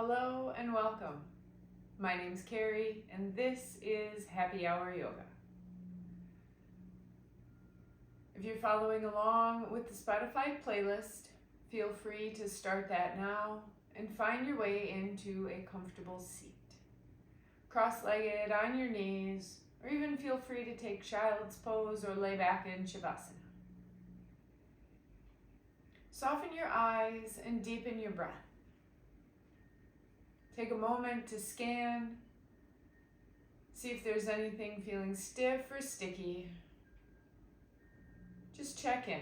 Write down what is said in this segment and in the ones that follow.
Hello and welcome. My name's Carrie and this is Happy Hour Yoga. If you're following along with the Spotify playlist, feel free to start that now and find your way into a comfortable seat. Cross-legged on your knees, or even feel free to take child's pose or lay back in Shavasana. Soften your eyes and deepen your breath. Take a moment to scan, see if there's anything feeling stiff or sticky. Just check in.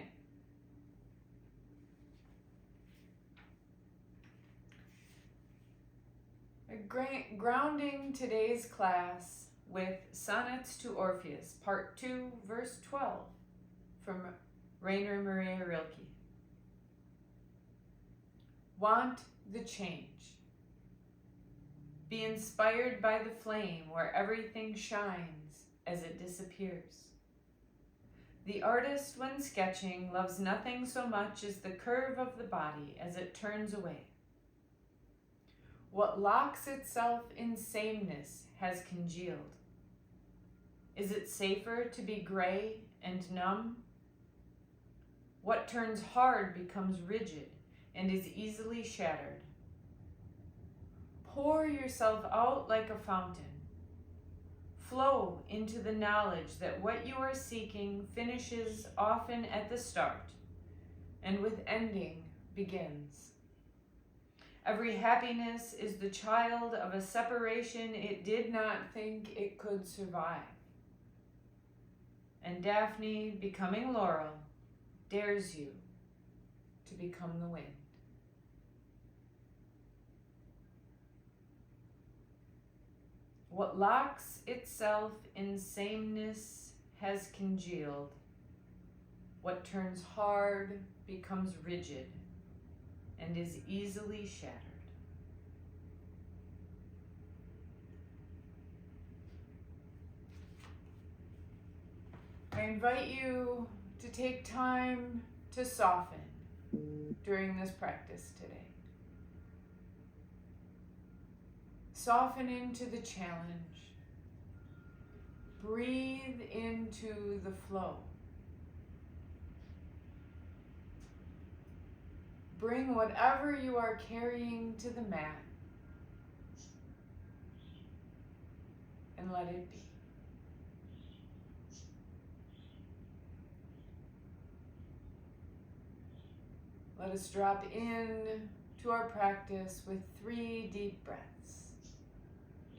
Grounding today's class with Sonnets to Orpheus, Part 2, Verse 12, from Rainer Maria Rilke. Want the change. Be inspired by the flame where everything shines as it disappears. The artist, when sketching, loves nothing so much as the curve of the body as it turns away. What locks itself in sameness has congealed. Is it safer to be gray and numb? What turns hard becomes rigid and is easily shattered. Pour yourself out like a fountain. Flow into the knowledge that what you are seeking finishes often at the start, and with ending begins. Every happiness is the child of a separation it did not think it could survive. And Daphne, becoming Laurel, dares you to become the wind. What locks itself in sameness has congealed. What turns hard becomes rigid and is easily shattered. I invite you to take time to soften during this practice today. Soften into the challenge. Breathe into the flow. Bring whatever you are carrying to the mat and let it be. Let us drop in to our practice with 3 deep breaths.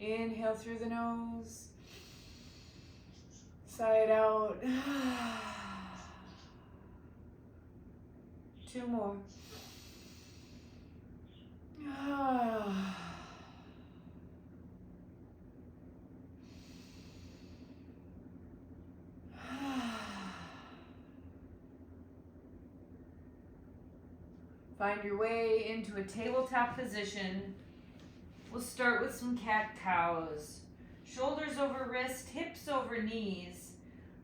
Inhale through the nose, sigh out. 2 more. Find your way into a tabletop position. We'll start with some cat-cows. Shoulders over wrist, hips over knees.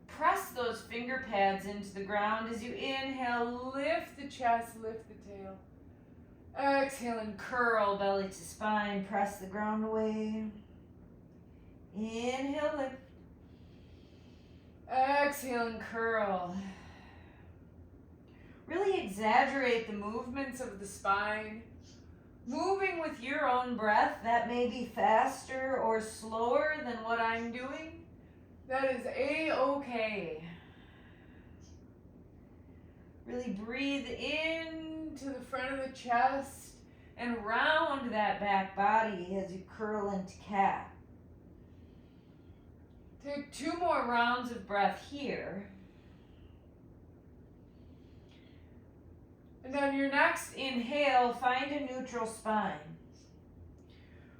Press those finger pads into the ground as you inhale. Lift the chest, lift the tail. Exhale and curl belly to spine. Press the ground away. Inhale, lift. Exhale and curl. Really exaggerate the movements of the spine. Moving with your own breath, that may be faster or slower than what I'm doing. That is A-okay. Really breathe in to the front of the chest and round that back body as you curl into cat. Take 2 more rounds of breath here. And on your next inhale, find a neutral spine.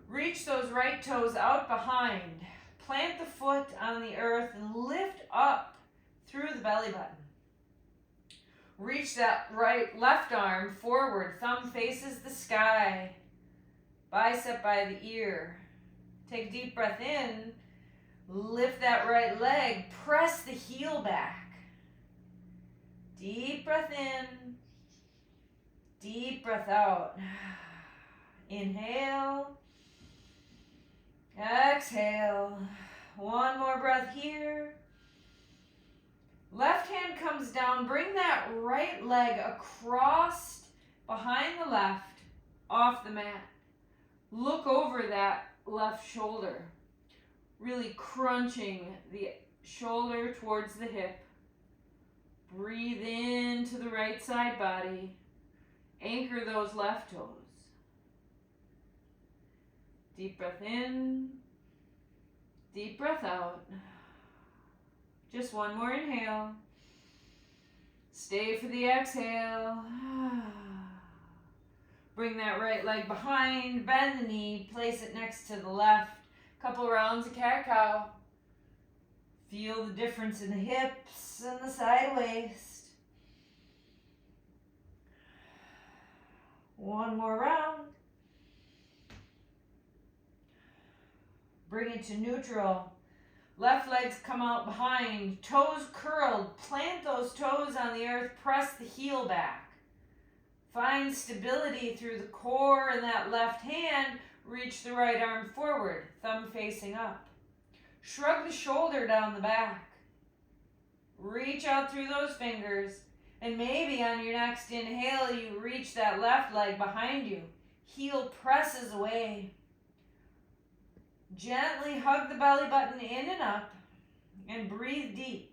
Reach those right toes out behind. Plant the foot on the earth and lift up through the belly button. Reach that left arm forward. Thumb faces the sky. Bicep by the ear. Take a deep breath in. Lift that right leg. Press the heel back. Deep breath in. Deep breath out. Inhale. Exhale. One more breath here. Left hand comes down. Bring that right leg across behind the left off the mat. Look over that left shoulder. Really crunching the shoulder towards the hip. Breathe into the right side body. Anchor those left toes. Deep breath in. Deep breath out. Just one more inhale. Stay for the exhale. Bring that right leg behind. Bend the knee. Place it next to the left. Couple rounds of cat-cow. Feel the difference in the hips and the side waist. One more round. Bring it to neutral. Left legs come out behind. Toes curled. Plant those toes on the earth. Press the heel back. Find stability through the core and that left hand. Reach the right arm forward. Thumb facing up. Shrug the shoulder down the back. Reach out through those fingers. And maybe on your next inhale, you reach that left leg behind you. Heel presses away. Gently hug the belly button in and up. And breathe deep.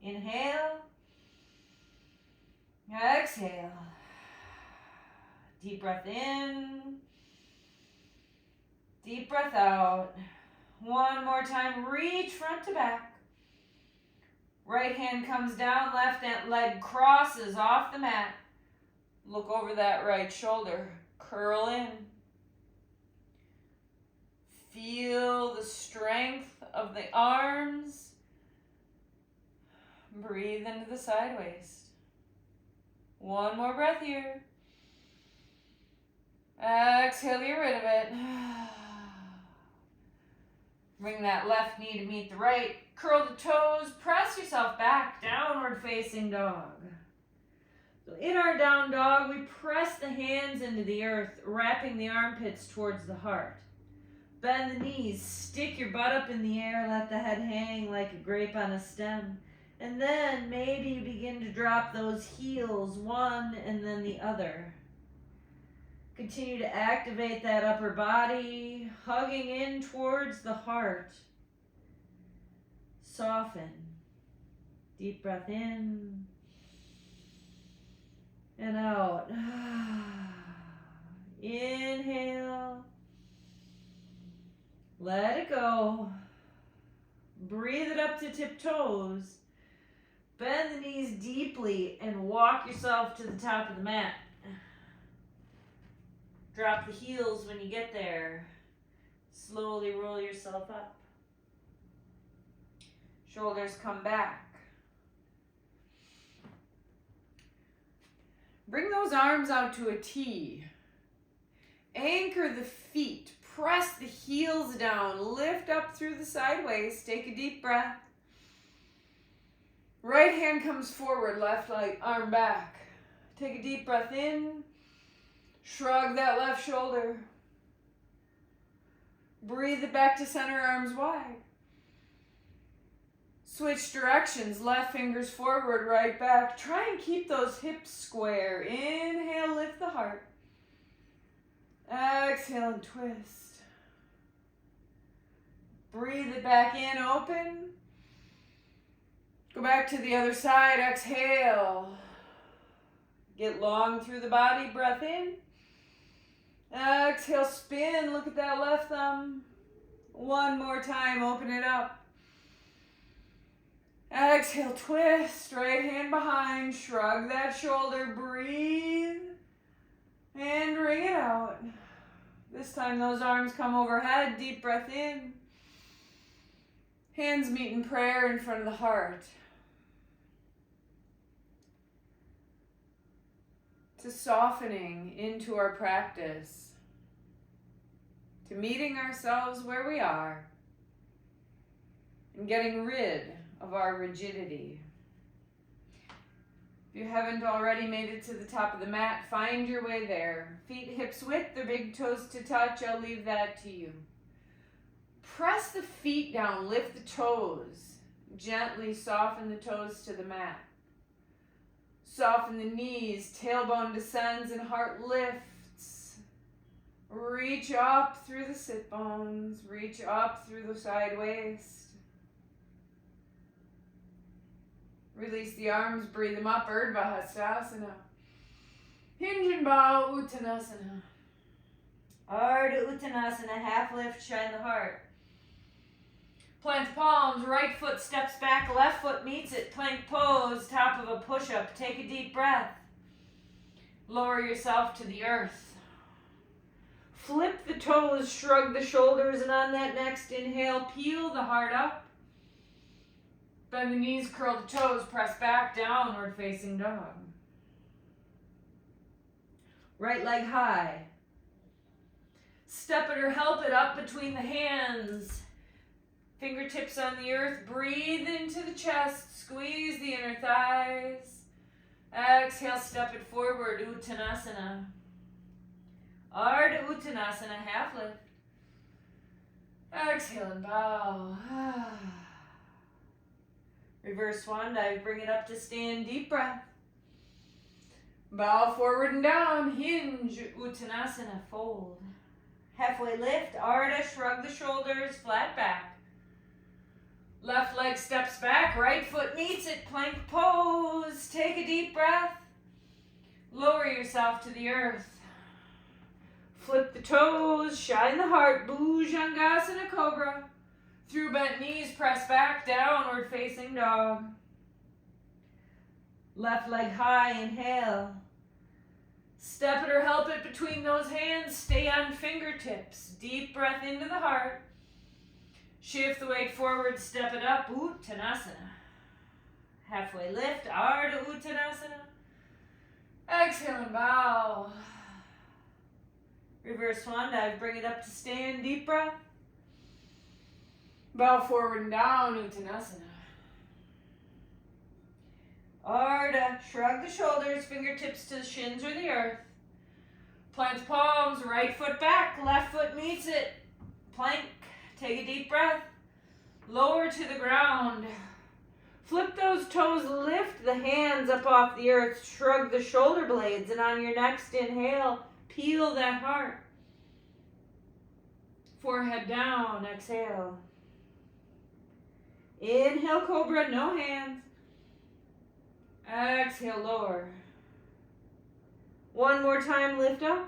Inhale. Exhale. Deep breath in. Deep breath out. One more time. Reach front to back. Right hand comes down. Left leg crosses off the mat. Look over that right shoulder. Curl in. Feel the strength of the arms. Breathe into the side waist. One more breath here. Exhale, get rid of it. Bring that left knee to meet the right. Curl the toes. Press yourself back. Downward facing dog. So in our down dog, we press the hands into the earth, wrapping the armpits towards the heart. Bend the knees. Stick your butt up in the air. Let the head hang like a grape on a stem. And then maybe you begin to drop those heels, one and then the other. Continue to activate that upper body, hugging in towards the heart. Soften. Deep breath in and out. Inhale. Let it go. Breathe it up to tiptoes. Bend the knees deeply and walk yourself to the top of the mat. Drop the heels when you get there. Slowly roll yourself up. Shoulders come back. Bring those arms out to a T. Anchor the feet. Press the heels down. Lift up through the sideways. Take a deep breath. Right hand comes forward, left leg, arm back. Take a deep breath in. Shrug that left shoulder. Breathe it back to center, arms wide. Switch directions, left fingers forward, right back. Try and keep those hips square. Inhale, lift the heart. Exhale and twist. Breathe it back in, open. Go back to the other side, exhale. Get long through the body, breath in. Exhale, spin, look at that left thumb. One more time, open it up. Exhale, twist, right hand behind, shrug that shoulder, breathe, and bring it out. This time those arms come overhead, deep breath in. Hands meet in prayer in front of the heart. To softening into our practice, to meeting ourselves where we are, and getting rid of our rigidity. If you haven't already made it to the top of the mat, find your way there. Feet hips width, the big toes to touch. I'll leave that to you. Press the feet down, lift the toes. Gently soften the toes to the mat. Soften the knees, tailbone descends and heart lifts. Reach up through the sit bones, reach up through the side waist. Release the arms, breathe them up, Urdhva Hastasana. Hinge and bow, Uttanasana. Ardha Uttanasana, half lift, shine the heart. Plant the palms, right foot steps back, left foot meets it, plank pose, top of a push-up. Take a deep breath. Lower yourself to the earth. Flip the toes, shrug the shoulders, and on that next inhale, peel the heart up. Bend the knees, curl the toes, press back, downward facing dog. Right leg high. Step it or help it up between the hands. Fingertips on the earth, breathe into the chest, squeeze the inner thighs. Exhale, step it forward, Uttanasana. Ardha Uttanasana, half lift. Exhale and bow. Reverse swan dive, bring it up to stand, deep breath. Bow forward and down, hinge, Uttanasana, fold. Halfway lift, Ardha, shrug the shoulders, flat back. Left leg steps back, right foot meets it, plank pose. Take a deep breath. Lower yourself to the earth. Flip the toes, shine the heart, Bhujangasana Cobra. Through bent knees, press back, downward facing dog. Left leg high, inhale. Step it or help it between those hands, stay on fingertips. Deep breath into the heart. Shift the weight forward, step it up, Uttanasana. Halfway lift, Ardha Uttanasana. Exhale and bow. Reverse swan dive, bring it up to stand, deep breath. Bow forward and down, Uttanasana. Ardha, shrug the shoulders, fingertips to the shins or the earth. Plant the palms, right foot back, left foot meets it. Plank. Take a deep breath. Lower to the ground. Flip those toes, lift the hands up off the earth, shrug the shoulder blades, and on your next inhale, peel that heart. Forehead down, exhale. Inhale, cobra, no hands. Exhale, lower. One more time, lift up.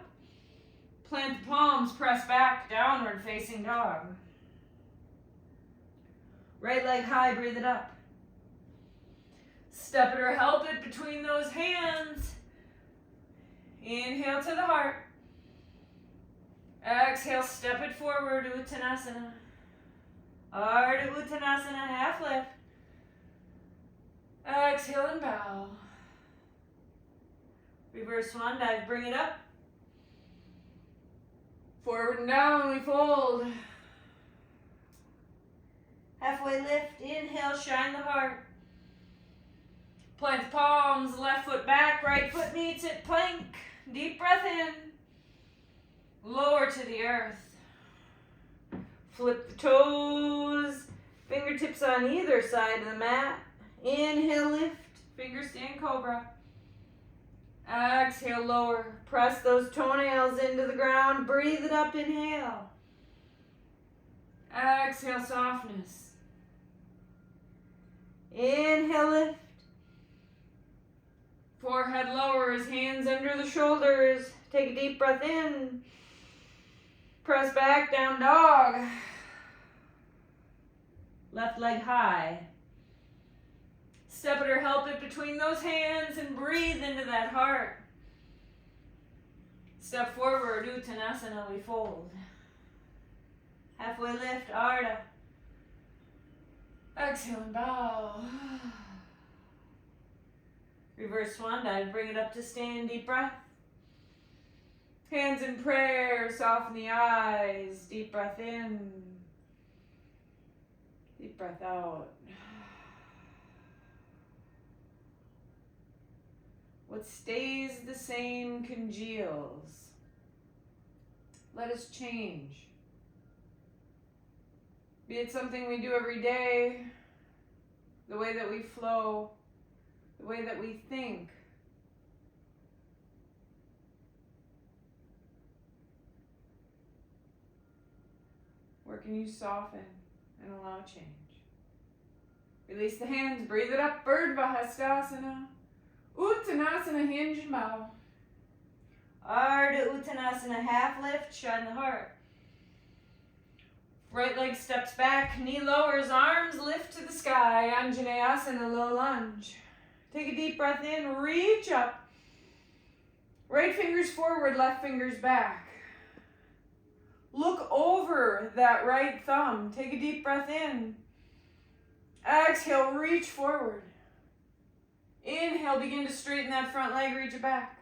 Plant the palms, press back, downward facing dog. Right leg high, breathe it up. Step it or help it between those hands. Inhale to the heart. Exhale, step it forward, Uttanasana. Ardha Uttanasana, half lift. Exhale and bow. Reverse swan dive, bring it up. Forward and down, we fold. Halfway lift, inhale, shine the heart. Plant the palms, left foot back, right foot meets it, plank. Deep breath in. Lower to the earth. Flip the toes, fingertips on either side of the mat. Inhale, lift, finger stand cobra. Exhale, lower. Press those toenails into the ground, breathe it up, inhale. Exhale, softness. Inhale, lift. Forehead lowers, hands under the shoulders. Take a deep breath in. Press back, down dog. Left leg high. Step it or help it between those hands and breathe into that heart. Step forward, Uttanasana, we fold. Halfway lift, Ardha. Exhale and bow. Reverse swan dive, bring it up to stand, deep breath. Hands in prayer, soften the eyes, deep breath in. Deep breath out. What stays the same congeals. Let us change. Be it something we do every day, the way that we flow, the way that we think. Where can you soften and allow change? Release the hands, breathe it up, Bird Hastasana. Uttanasana, hinge and bow. Ardha Uttanasana, half lift, shine the heart. Right leg steps back, knee lowers, arms lift to the sky. Anjaneyasana, low lunge. Take a deep breath in, reach up. Right fingers forward, left fingers back. Look over that right thumb. Take a deep breath in. Exhale, reach forward. Inhale, begin to straighten that front leg, reach it back.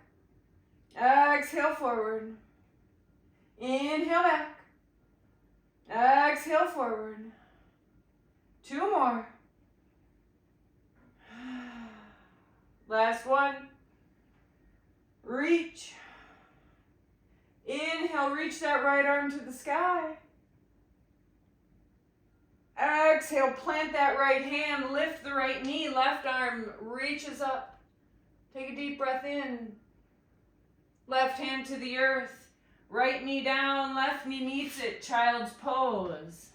Exhale, forward. Inhale, back. Exhale, forward. 2 more. Last one. Reach. Inhale, reach that right arm to the sky. Exhale, plant that right hand, lift the right knee, left arm reaches up. Take a deep breath in. Left hand to the earth, right knee down, left knee meets it, child's pose.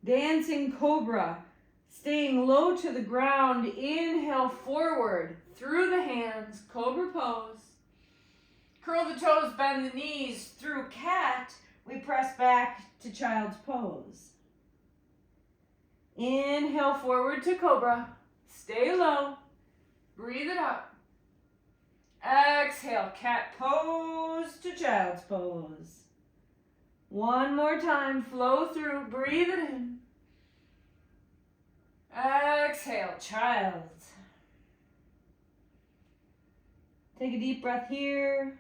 Dancing cobra, staying low to the ground, inhale forward through the hands, cobra pose. Curl the toes, bend the knees, through cat, we press back to child's pose. Inhale forward to cobra, stay low, breathe it up. Exhale, cat pose to child's pose. One more time, flow through, breathe it in. Exhale, child. Take a deep breath here.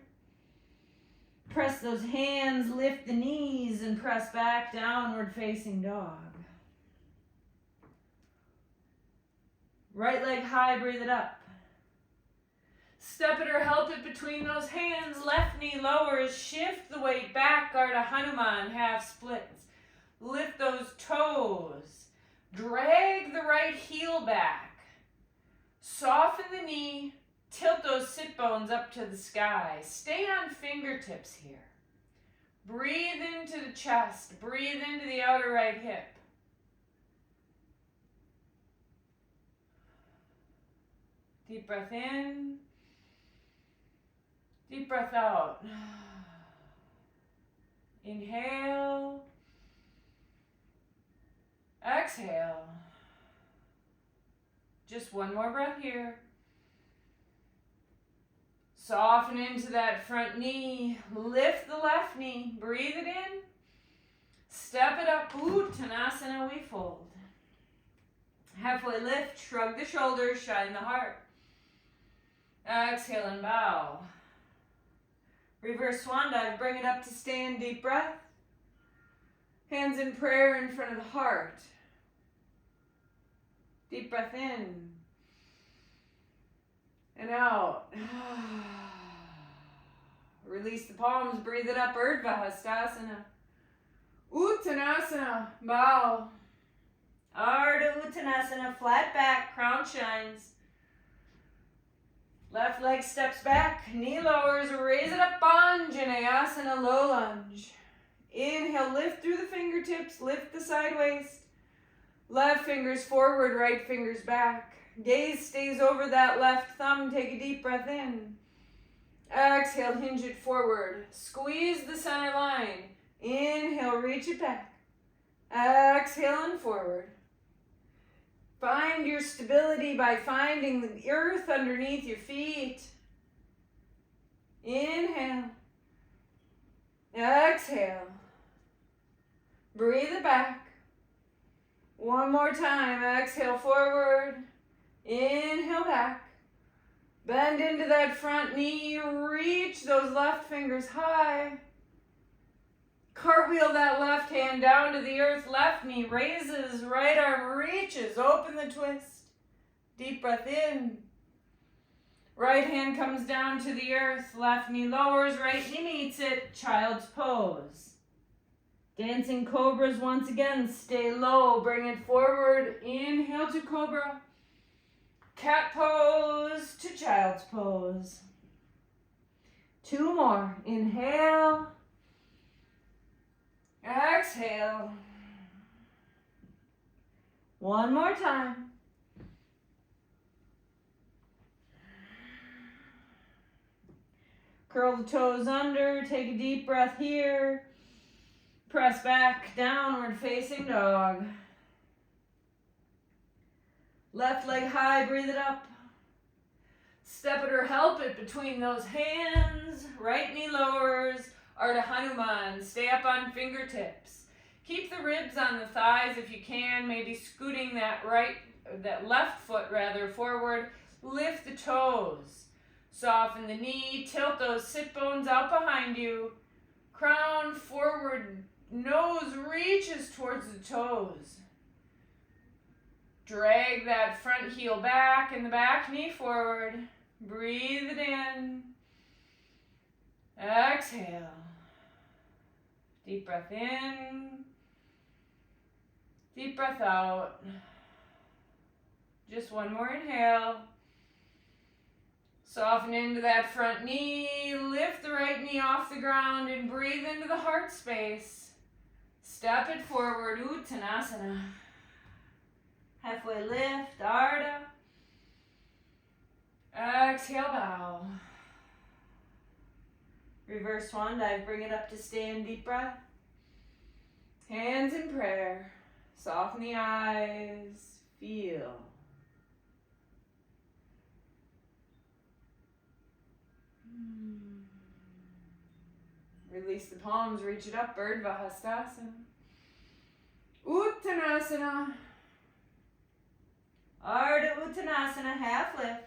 Press those hands, lift the knees, and press back, downward facing dog. Right leg high, breathe it up. Step it or help it between those hands, left knee lowers, shift the weight back, Ardha Hanuman, half splits. Lift those toes, drag the right heel back, soften the knee, tilt those sit bones up to the sky. Stay on fingertips here. Breathe into the chest, breathe into the outer right hip. Deep breath in. Deep breath out. Inhale. Exhale. Just one more breath here. Soften into that front knee. Lift the left knee. Breathe it in. Step it up. Uttanasana, we fold. Halfway lift. Shrug the shoulders. Shine the heart. Exhale and bow. Reverse swan dive, bring it up to stand, deep breath. Hands in prayer in front of the heart. Deep breath in and out. Release the palms, breathe it up, Urdhva Hastasana. Uttanasana, bow. Ardha Uttanasana, flat back, crown shines. Left leg steps back, knee lowers, raise it up, Anjaneyasana, low lunge. Inhale, lift through the fingertips, lift the side waist. Left fingers forward, right fingers back. Gaze stays over that left thumb, take a deep breath in. Exhale, hinge it forward. Squeeze the center line. Inhale, reach it back. Exhale and forward. Find your stability by finding the earth underneath your feet. Inhale. Exhale. Breathe it back. One more time. Exhale forward. Inhale back. Bend into that front knee. Reach those left fingers high. Cartwheel that left hand down to the earth. Left knee raises. Right arm reaches. Open the twist. Deep breath in. Right hand comes down to the earth, left knee lowers, right knee meets it, child's pose. Dancing cobras once again, stay low, bring it forward, inhale to cobra. Cat pose to child's pose. 2 more, inhale, exhale. 1 more time. Curl the toes under, take a deep breath here. Press back, downward facing dog. Left leg high, breathe it up. Step it or help it between those hands. Right knee lowers, Ardha Hanuman. Stay up on fingertips. Keep the ribs on the thighs if you can, maybe scooting that left foot forward. Lift the toes. Soften the knee, tilt those sit bones out behind you. Crown forward, nose reaches towards the toes. Drag that front heel back and the back knee forward. Breathe it in. Exhale. Deep breath in. Deep breath out. Just 1 more inhale. Soften into that front knee. Lift the right knee off the ground and breathe into the heart space. Step it forward, Uttanasana. Halfway lift, Ardha. Exhale, bow. Reverse swan dive, bring it up to stand, deep breath. Hands in prayer. Soften the eyes. Feel. Release the palms, reach it up, Bird Vahastasana. Uttanasana. Ardha Uttanasana, half lift.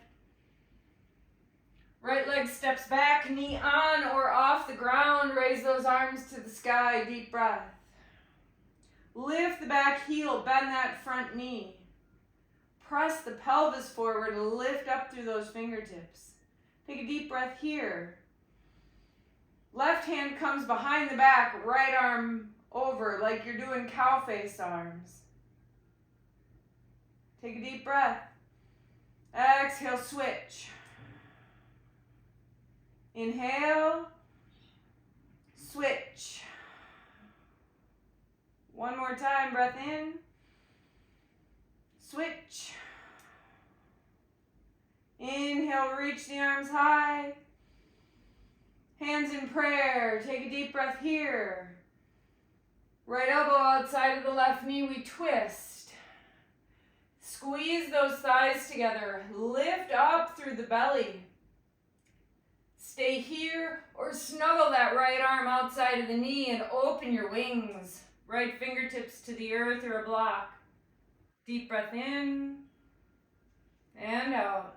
Right leg steps back, knee on or off the ground. Raise those arms to the sky, deep breath. Lift the back heel, bend that front knee. Press the pelvis forward, lift up through those fingertips. Take a deep breath here. Left hand comes behind the back, right arm over like you're doing cow face arms. Take a deep breath. Exhale, switch. Inhale, switch. 1 more time, breath in, switch. Inhale, reach the arms high. Hands in prayer, take a deep breath here. Right elbow outside of the left knee, we twist. Squeeze those thighs together, lift up through the belly. Stay here or snuggle that right arm outside of the knee and open your wings. Right fingertips to the earth or a block. Deep breath in and out.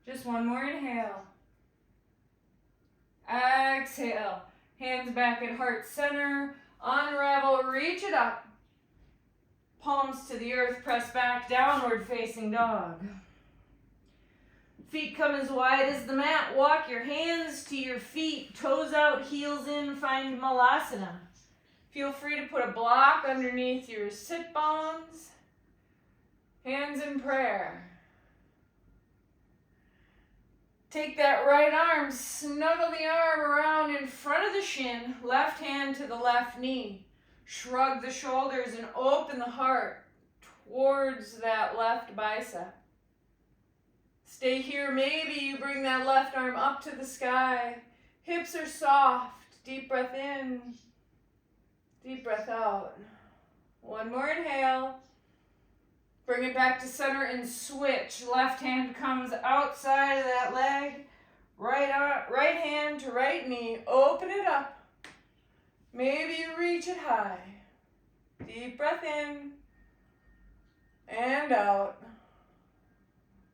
Just 1 more inhale. Exhale. Hands back at heart center. Unravel, reach it up. Palms to the earth, press back, downward facing dog. Feet come as wide as the mat. Walk your hands to your feet, toes out, heels in, find Malasana. Feel free to put a block underneath your sit bones. Hands in prayer. Take that right arm, snuggle the arm around in front of the shin, left hand to the left knee. Shrug the shoulders and open the heart towards that left bicep. Stay here. Maybe you bring that left arm up to the sky. Hips are soft. Deep breath in. Deep breath out. 1 more inhale. Bring it back to center and switch. Left hand comes outside of that leg. Right hand to right knee. Open it up. Maybe you reach it high. Deep breath in and out.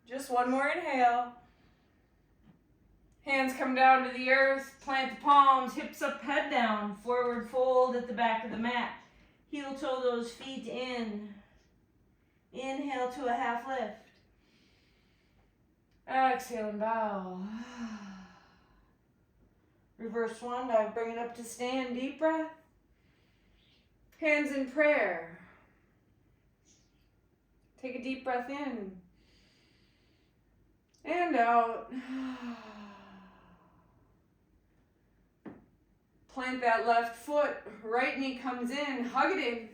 Just 1 more inhale. Hands come down to the earth. Plant the palms, hips up, head down. Forward fold at the back of the mat. Heel toe those feet in. Inhale to a half lift. Exhale and bow. Reverse swan dive, bring it up to stand, deep breath. Hands in prayer. Take a deep breath in and out. Plant that left foot, right knee comes in, hug it in.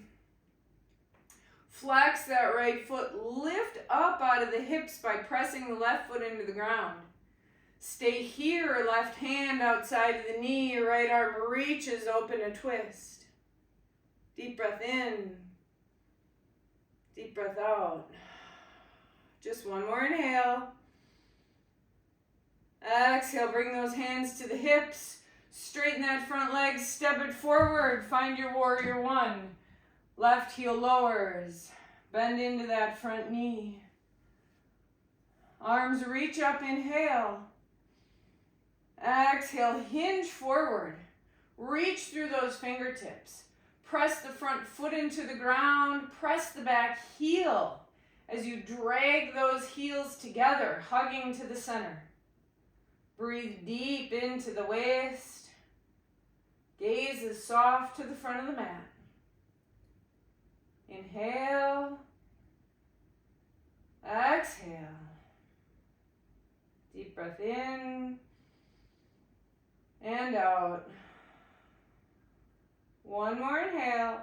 Flex that right foot, lift up out of the hips by pressing the left foot into the ground. Stay here, left hand outside of the knee, your right arm reaches open a twist. Deep breath in, deep breath out. Just one more inhale. Exhale, bring those hands to the hips. Straighten that front leg, step it forward. Find your warrior one. Left heel lowers. Bend into that front knee. Arms reach up, inhale. Exhale, hinge forward. Reach through those fingertips. Press the front foot into the ground. Press the back heel as you drag those heels together, hugging to the center. Breathe deep into the waist. Gaze is soft to the front of the mat. Inhale. Exhale. Deep breath in and out. One more inhale.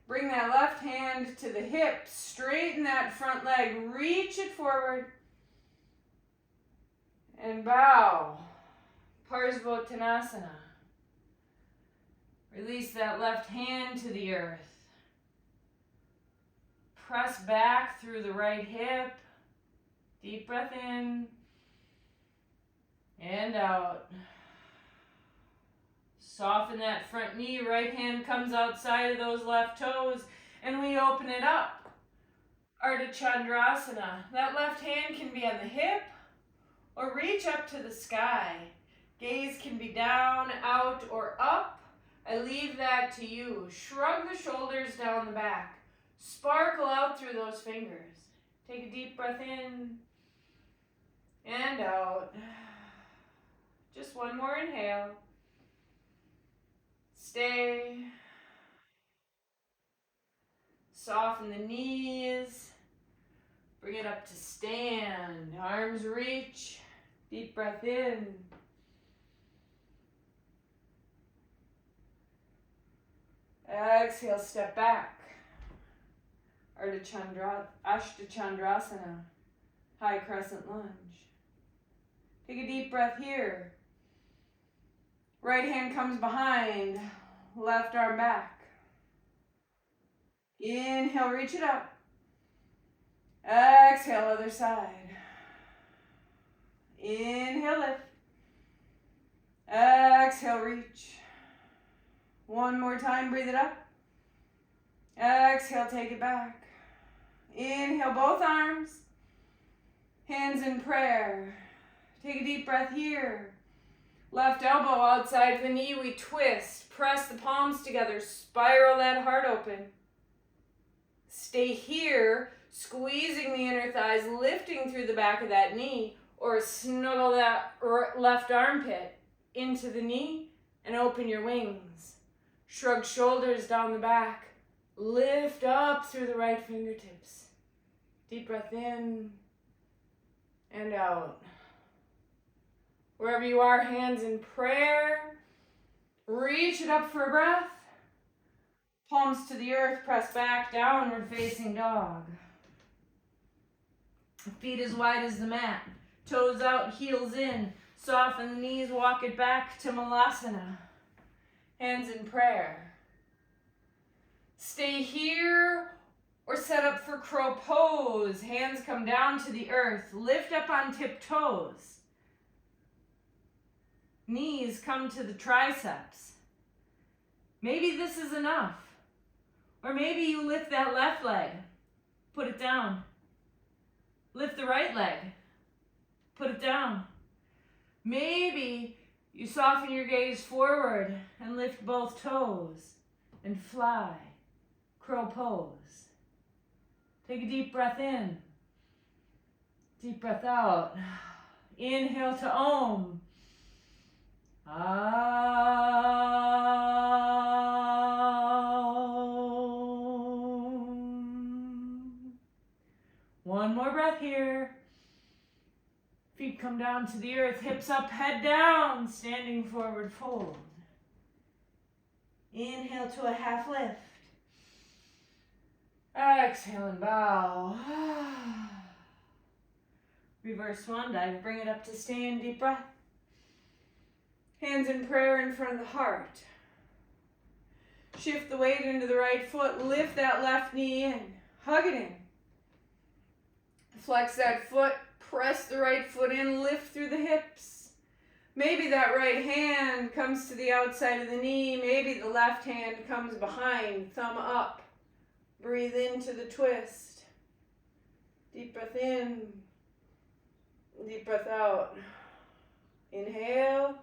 Bring that left hand to the hip. Straighten that front leg. Reach it forward. And bow. Parsvottanasana. Release that left hand to the earth. Press back through the right hip. Deep breath in and out. Soften that front knee. Right hand comes outside of those left toes and we open it up. Ardha Chandrasana. That left hand can be on the hip or reach up to the sky. Gaze can be down, out, or up. I leave that to you. Shrug the shoulders down the back. Sparkle out through those fingers. Take a deep breath in and out. Just one more inhale. Stay. Soften the knees. Bring it up to stand. Arms reach. Deep breath in. Exhale, step back. Ardha Chandrasana. High crescent lunge. Take a deep breath here. Right hand comes behind. Left arm back. Inhale, reach it up. Exhale, other side. Inhale, lift. Exhale, reach. One more time, breathe it up. Exhale, take it back. Inhale, both arms. Hands in prayer. Take a deep breath here. Left elbow outside the knee, we twist. Press the palms together, spiral that heart open. Stay here, squeezing the inner thighs, lifting through the back of that knee, or snuggle that left armpit into the knee and open your wings. Shrug shoulders down the back. Lift up through the right fingertips. Deep breath in and out. Wherever you are, hands in prayer. Reach it up for a breath. Palms to the earth, press back, downward facing dog. Feet as wide as the mat. Toes out, heels in. Soften the knees, walk it back to Malasana. Hands in prayer. Stay here or set up for crow pose. Hands come down to the earth. Lift up on tip toes. Knees come to the triceps. Maybe this is enough. Or maybe you lift that left leg. Put it down. Lift the right leg. Put it down. Maybe you soften your gaze forward and lift both toes and fly. Crow pose. Take a deep breath in. Deep breath out. Inhale to Om. One more breath here. Feet come down to the earth, hips up, head down, standing forward fold. Inhale to a half lift. Exhale and bow. Reverse swan dive, bring it up to stand, deep breath. Hands in prayer in front of the heart. Shift the weight into the right foot, lift that left knee in, hug it in. Flex that foot, press the right foot in, lift through the hips. Maybe that right hand comes to the outside of the knee, maybe the left hand comes behind, thumb up. Breathe into the twist. Deep breath in, deep breath out. Inhale,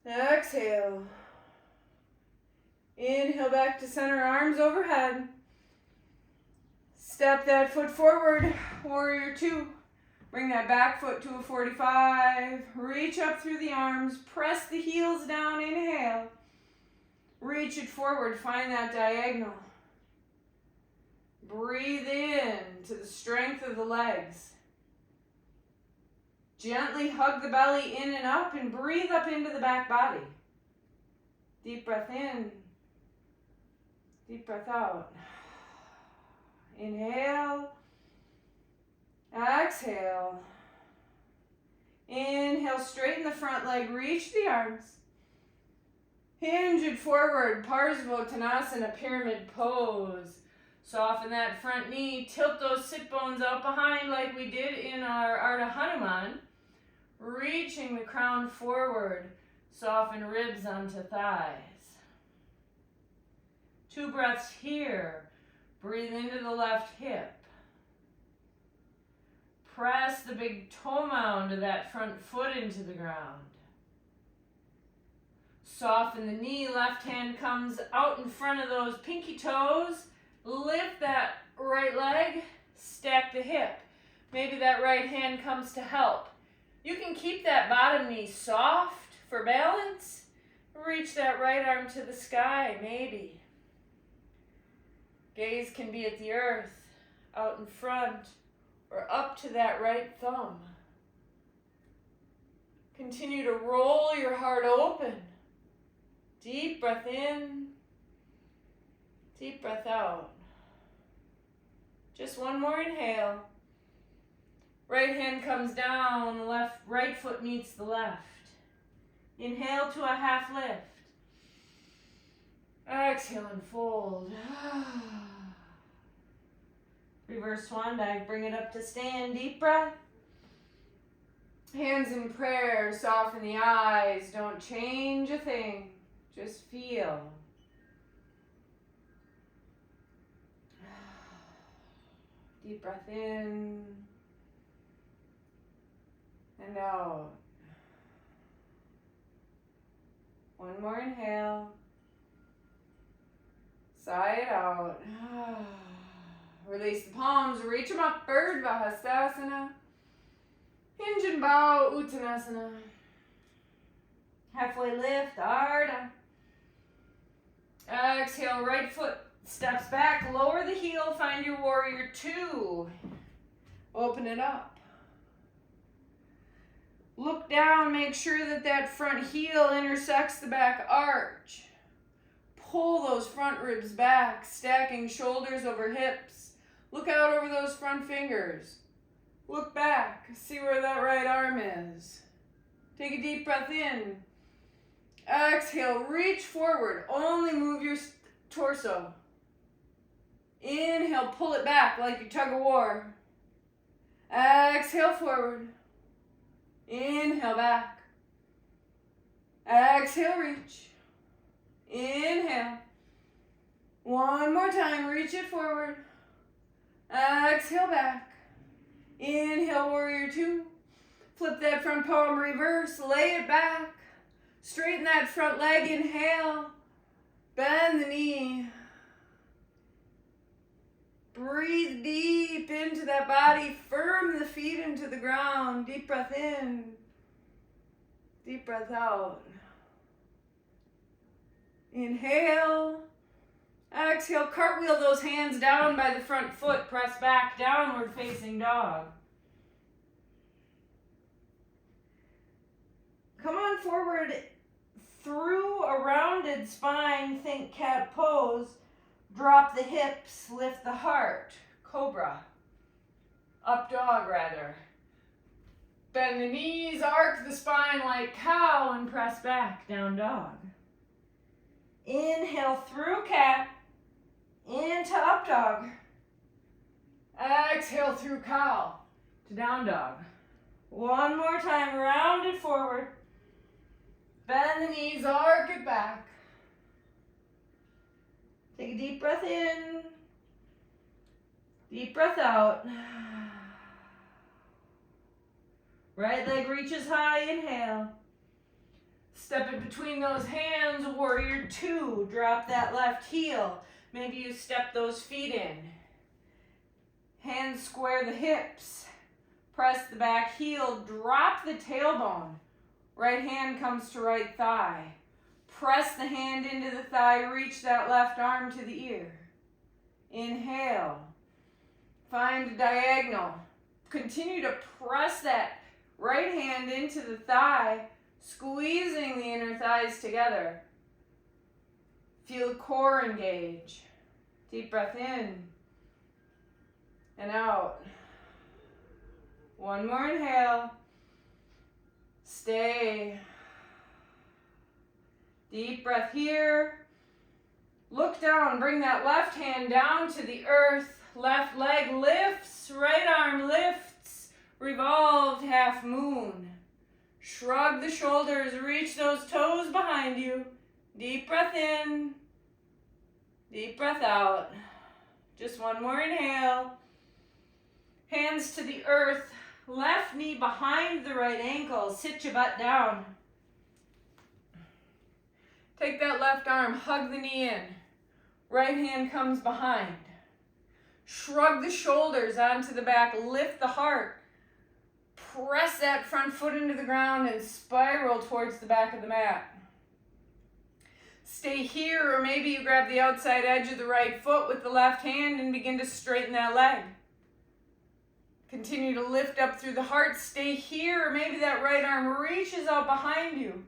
exhale. Inhale back to center, arms overhead. Step that foot forward, warrior two. Bring that back foot to a 45. Reach up through the arms, press the heels down, inhale. Reach it forward, find that diagonal. Breathe in to the strength of the legs. Gently hug the belly in and up and breathe up into the back body. Deep breath in. Deep breath out. Inhale. Exhale. Inhale, straighten the front leg, reach the arms. Hinge it forward, Parsvottanasana, pyramid pose. Soften that front knee, tilt those sit bones out behind like we did in our Ardha Hanuman. Reaching the crown forward, soften ribs onto thighs. 2 breaths here. Breathe into the left hip. Press the big toe mound of that front foot into the ground. Soften the knee, left hand comes out in front of those pinky toes. Lift that right leg, stack the hip. Maybe that right hand comes to help. You can keep that bottom knee soft for balance. Reach that right arm to the sky, maybe. Gaze can be at the earth, out in front, or up to that right thumb. Continue to roll your heart open. Deep breath in, deep breath out. Just one more inhale. Right hand comes down, right foot meets the left. Inhale to a half lift. Exhale and fold. Reverse swan dive, bring it up to stand, deep breath. Hands in prayer, soften the eyes, don't change a thing, just feel. Deep breath in and out. One more inhale. Sigh it out. Release the palms, reach them up, Urdhva Hastasana. Hinge and bow, Uttanasana. Halfway lift, Ardha. Exhale, right foot steps back, lower the heel, find your warrior two. Open it up. Look down, make sure that that front heel intersects the back arch. Pull those front ribs back, stacking shoulders over hips. Look out over those front fingers. Look back, see where that right arm is. Take a deep breath in. Exhale, reach forward, only move your torso. Inhale, pull it back like your tug of war. Exhale, forward. Inhale, back. Exhale, reach. Inhale. One more time, reach it forward. Exhale, back. Inhale, warrior two. Flip that front palm, reverse, lay it back. Straighten that front leg, inhale. Bend the knee. Breathe deep into that body. Firm the feet into the ground. Deep breath in. Deep breath out. Inhale. Exhale. Cartwheel those hands down by the front foot. Press back. Downward facing dog. Come on forward through a rounded spine. Think cat pose. Drop the hips. Lift the heart. Cobra. Up dog rather. Bend the knees. Arc the spine like cow and press back. Down dog. Inhale through cat. Into up dog. Exhale through cow to down dog. One more time. Round it forward. Bend the knees, arc it back. Take a deep breath in. Deep breath out. Right leg reaches high, inhale. Step in between those hands, warrior two. Drop that left heel. Maybe you step those feet in. Hands square the hips. Press the back heel, drop the tailbone. Right hand comes to right thigh. Press the hand into the thigh, reach that left arm to the ear. Inhale. Find a diagonal. Continue to press that right hand into the thigh, squeezing the inner thighs together. Feel the core engage. Deep breath in and out. One more inhale. Stay. Deep breath here. Look down. Bring that left hand down to the earth. Left leg lifts. Right arm lifts. Revolved half moon. Shrug the shoulders. Reach those toes behind you. Deep breath in. Deep breath out. Just one more inhale. Hands to the earth. Left knee behind the right ankle. Sit your butt down. Take that left arm. Hug the knee in. Right hand comes behind. Shrug the shoulders onto the back. Lift the heart. Press that front foot into the ground and spiral towards the back of the mat. Stay here, or maybe you grab the outside edge of the right foot with the left hand and begin to straighten that leg. Continue to lift up through the heart. Stay here, or maybe that right arm reaches out behind you.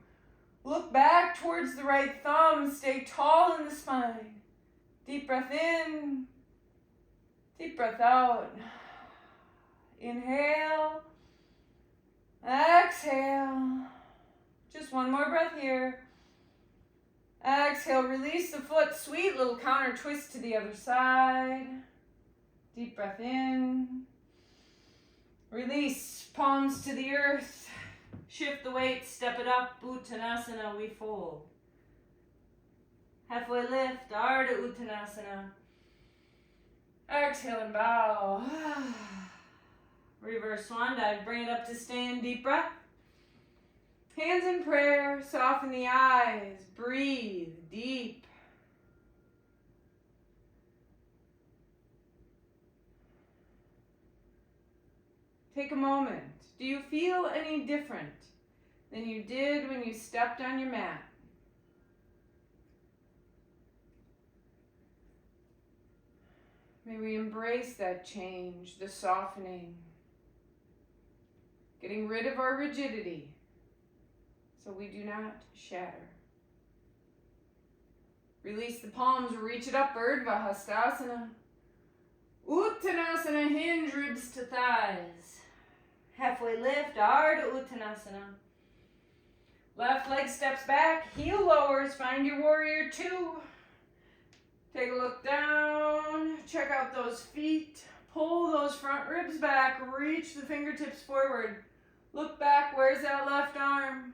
Look back towards the right thumb. Stay tall in the spine. Deep breath in. Deep breath out. Inhale. Exhale. Just one more breath here. Exhale, release the foot. Sweet little counter twist to the other side. Deep breath in. Release, palms to the earth. Shift the weight, step it up. Uttanasana, we fold. Halfway lift, Ardha Uttanasana. Exhale and bow. Reverse swan dive, bring it up to stand, deep breath. Hands in prayer, soften the eyes, breathe deep. Take a moment. Do you feel any different than you did when you stepped on your mat? May we embrace that change, the softening, getting rid of our rigidity so we do not shatter. Release the palms, reach it up, Urdhva Hastasana. Uttanasana, hinge ribs to thighs. Halfway lift, Ardha Uttanasana. Left leg steps back, heel lowers, find your warrior two. Take a look down, check out those feet, pull those front ribs back, reach the fingertips forward. Look back, where's that left arm?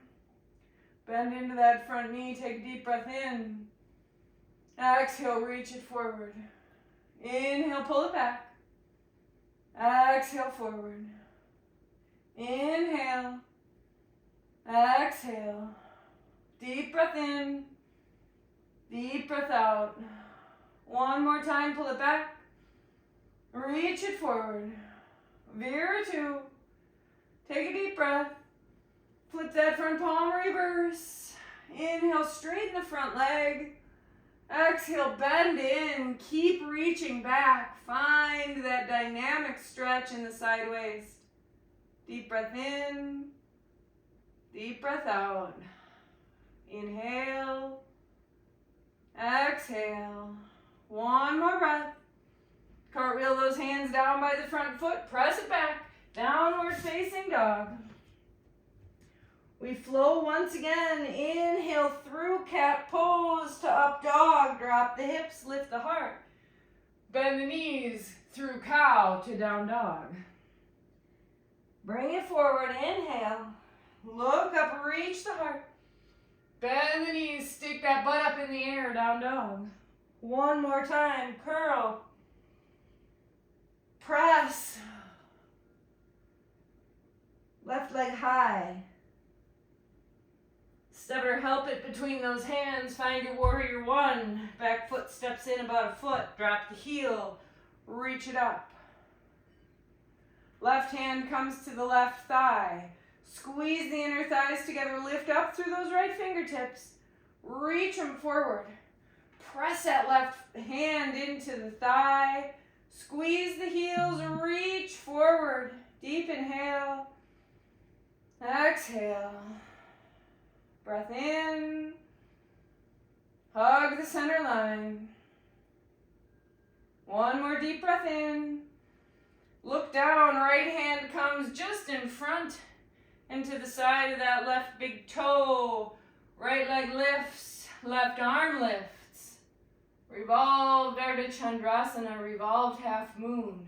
Bend into that front knee, take a deep breath in. Exhale, reach it forward. Inhale, pull it back. Exhale, forward. Inhale. Exhale. Deep breath in. Deep breath out. One more time, pull it back. Reach it forward. Veer two. Take a deep breath. Flip that front palm, reverse. Inhale, straighten the front leg. Exhale, bend in. Keep reaching back. Find that dynamic stretch in the side waist. Deep breath in. Deep breath out. Inhale. Exhale. One more breath. Cartwheel those hands down by the front foot. Press it back. Downward facing dog. We flow once again. Inhale through cat pose to up dog. Drop the hips, lift the heart. Bend the knees through cow to down dog. Bring it forward. Inhale. Look up, reach the heart. Bend the knees, stick that butt up in the air, down dog. One more time. Curl. Press. Left leg high. Step or help it between those hands. Find your warrior one. Back foot steps in about a foot. Drop the heel. Reach it up. Left hand comes to the left thigh. Squeeze the inner thighs together. Lift up through those right fingertips. Reach them forward. Press that left hand into the thigh. Squeeze the heels. Reach forward. Deep inhale. Exhale. Breath in. Hug the center line. One more deep breath in. Look down. Right hand comes just in front and to the side of that left big toe. Right leg lifts. Left arm lifts. Revolved Ardha Chandrasana. Revolved half moon.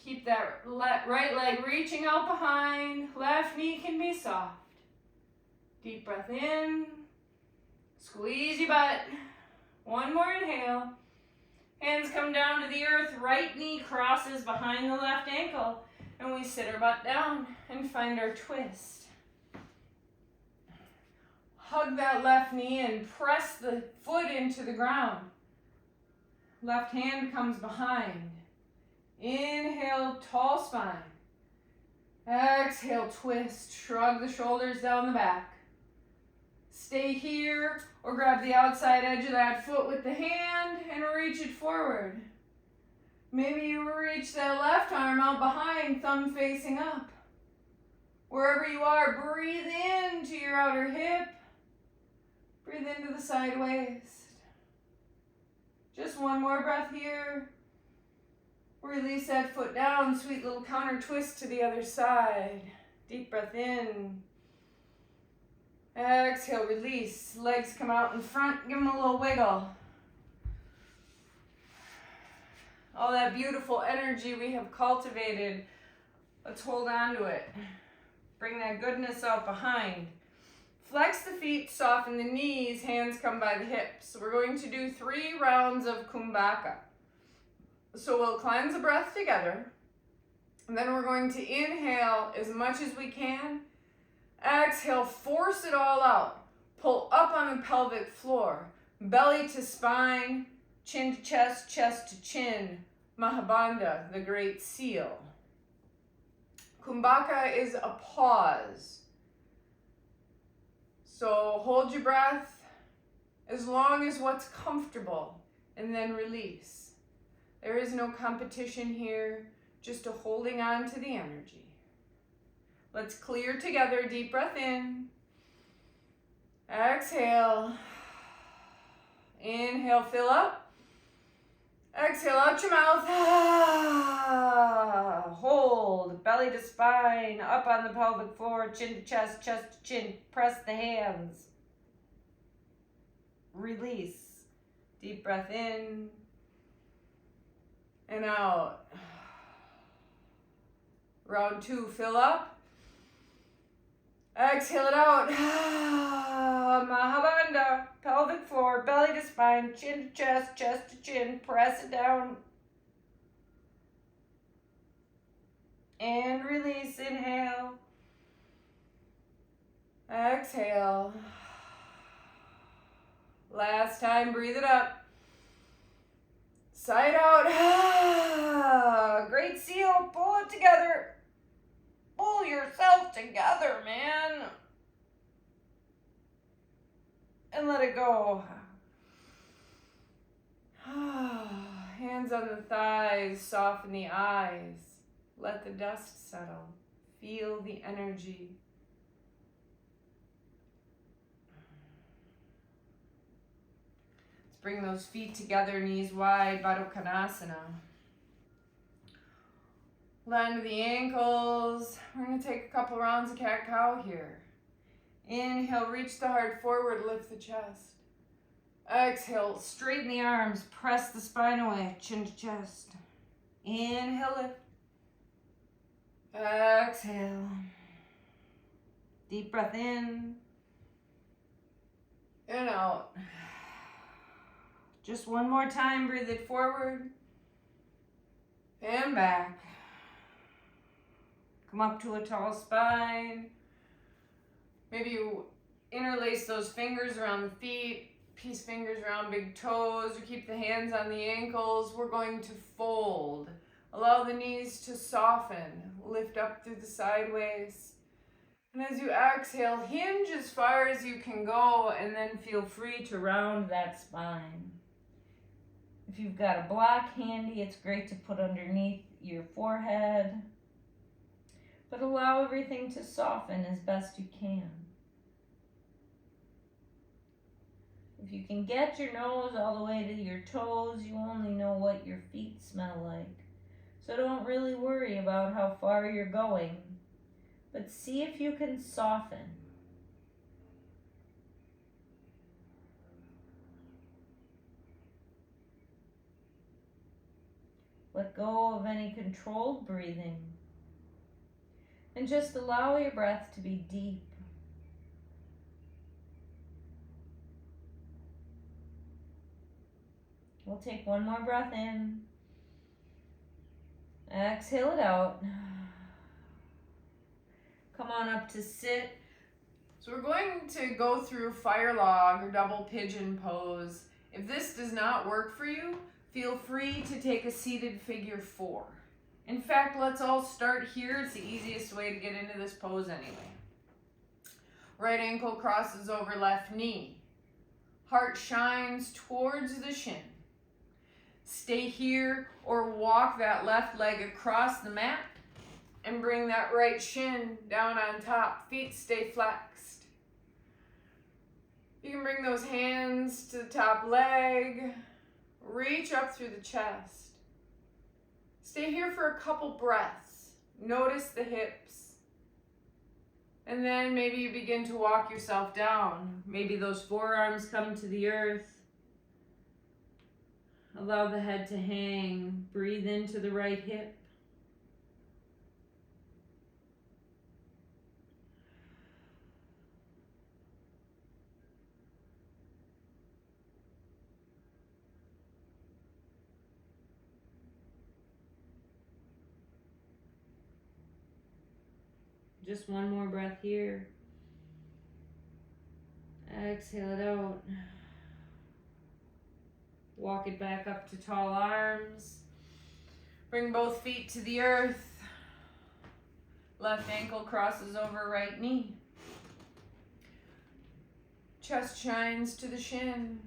Keep that right leg reaching out behind. Left knee can be soft. Deep breath in. Squeeze your butt. One more inhale. Hands come down to the earth. Right knee crosses behind the left ankle. And we sit our butt down and find our twist. Hug that left knee and press the foot into the ground. Left hand comes behind. Inhale, tall spine. Exhale, twist. Shrug the shoulders down the back. Stay here or grab the outside edge of that foot with the hand and reach it forward. Maybe you reach that left arm out behind, thumb facing up. Wherever you are, breathe into your outer hip. Breathe into the side waist. Just one more breath here. Release that foot down, sweet little counter twist to the other side. Deep breath in. Exhale, release. Legs come out in front, give them a little wiggle. All that beautiful energy we have cultivated, let's hold on to it. Bring that goodness out behind. Flex the feet, soften the knees, hands come by the hips. We're going to do 3 rounds of Kumbhaka. So we'll cleanse the breath together. And then we're going to inhale as much as we can. Exhale, force it all out. Pull up on the pelvic floor. Belly to spine, chin to chest, chest to chin. Mahabandha, the great seal. Kumbhaka is a pause. So hold your breath as long as what's comfortable and then release. There is no competition here, just a holding on to the energy. Let's clear together. Deep breath in. Exhale. Inhale, fill up. Exhale out your mouth. Hold. Belly to spine. Up on the pelvic floor. Chin to chest, chest to chin. Press the hands. Release. Deep breath in. And out. Round 2, fill up. Exhale it out. Mahabandha, pelvic floor, belly to spine, chin to chest, chest to chin. Press it down. And release. Inhale. Exhale. Last time, breathe it up. Side out. Great seal. Pull it together. Pull yourself together, man. And let it go. Hands on the thighs, soften the eyes. Let the dust settle. Feel the energy. Let's bring those feet together, knees wide, Baddha Konasana. Land to the ankles. We're going to take a couple rounds of cat-cow here. Inhale, reach the heart forward, lift the chest. Exhale, straighten the arms, press the spine away, chin to chest. Inhale, lift. Exhale. Deep breath in and out. Just one more time, breathe it forward and back. Come up to a tall spine. Maybe you interlace those fingers around the feet. Peace fingers around big toes, or keep the hands on the ankles. We're going to fold. Allow the knees to soften. Lift up through the sideways. And as you exhale, hinge as far as you can go, and then feel free to round that spine. If you've got a block handy, it's great to put underneath your forehead. But allow everything to soften as best you can. If you can get your nose all the way to your toes, you only know what your feet smell like. So don't really worry about how far you're going, but see if you can soften. Let go of any controlled breathing, and just allow your breath to be deep. We'll take one more breath in. Exhale it out. Come on up to sit. So we're going to go through fire log or double pigeon pose. If this does not work for you, feel free to take a seated figure 4. In fact, let's all start here. It's the easiest way to get into this pose anyway. Right ankle crosses over left knee. Heart shines towards the shin. Stay here or walk that left leg across the mat and bring that right shin down on top. Feet stay flexed. You can bring those hands to the top leg. Reach up through the chest. Stay here for a couple breaths. Notice the hips. And then maybe you begin to walk yourself down. Maybe those forearms come to the earth. Allow the head to hang. Breathe into the right hip. Just one more breath here. Exhale it out. Walk it back up to tall arms. Bring both feet to the earth. Left ankle crosses over right knee. Chest shines to the shin.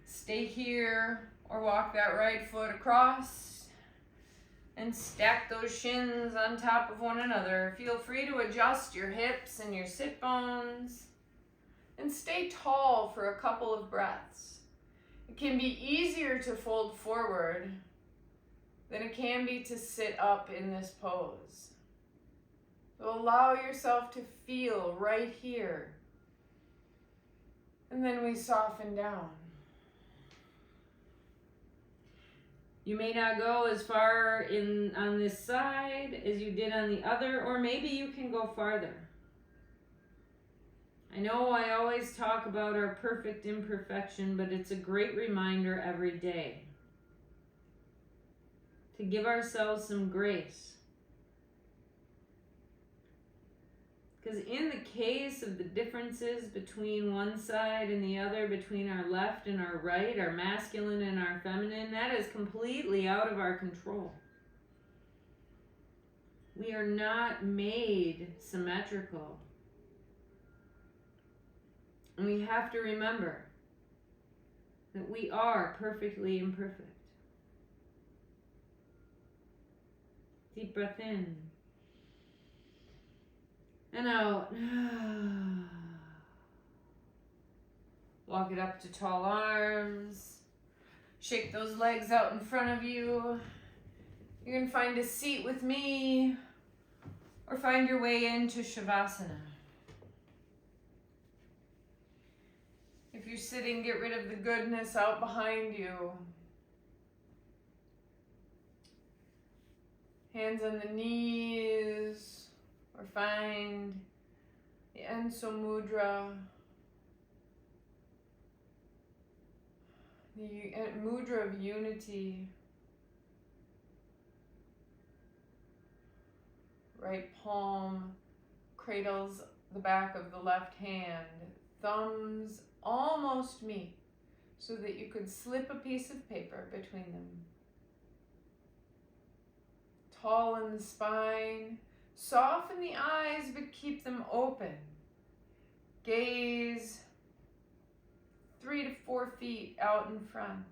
Stay here or walk that right foot across and stack those shins on top of one another. Feel free to adjust your hips and your sit bones. And stay tall for a couple of breaths. It can be easier to fold forward than it can be to sit up in this pose. So allow yourself to feel right here. And then we soften down. You may not go as far on this side as you did on the other, or maybe you can go farther. I know I always talk about our perfect imperfection, but it's a great reminder every day to give ourselves some grace. Because in the case of the differences between one side and the other, between our left and our right, our masculine and our feminine, that is completely out of our control. We are not made symmetrical. And we have to remember that we are perfectly imperfect. Deep breath in. And out. Walk it up to tall arms. Shake those legs out in front of you. You can find a seat with me or find your way into Shavasana. If you're sitting, get rid of the goodness out behind you. Hands on the knees, or find the Enso Mudra. The mudra of unity. Right palm cradles the back of the left hand. Thumbs almost meet so that you could slip a piece of paper between them. Tall in the spine. Soften the eyes but keep them open. Gaze 3 to 4 feet out in front.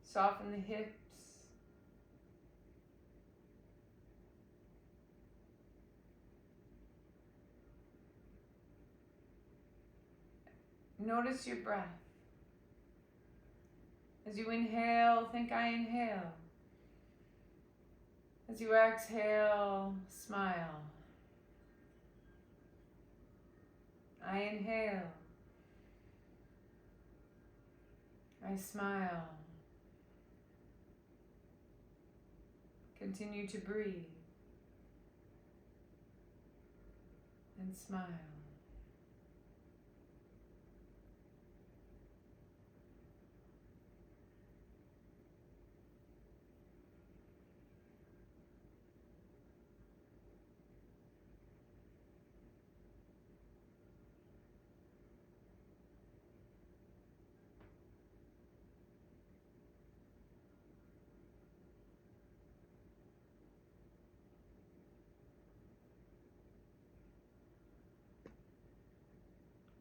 Soften the hips. Notice your breath. As you inhale, think I inhale. As you exhale, smile. I inhale. I smile. Continue to breathe and smile.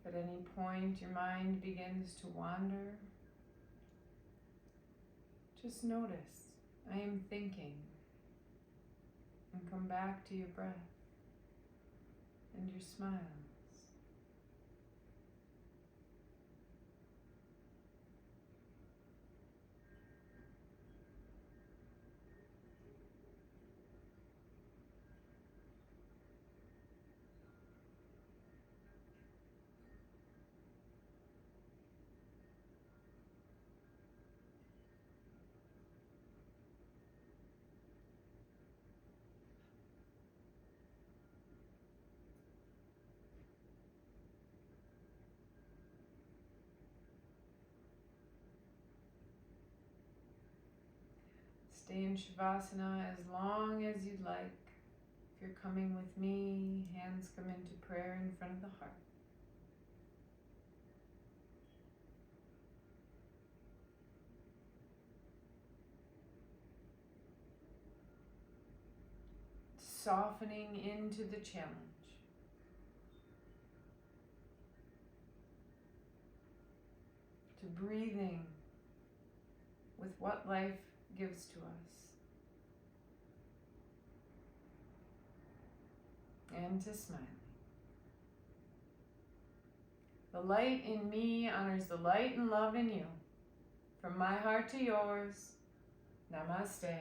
At any point your mind begins to wander, just notice, I am thinking, and come back to your breath and your smiles. Stay in Shavasana as long as you'd like. If you're coming with me, hands come into prayer in front of the heart. Softening into the challenge. To breathing with what life gives to us. And to smiling. The light in me honors the light and love in you. From my heart to yours, namaste.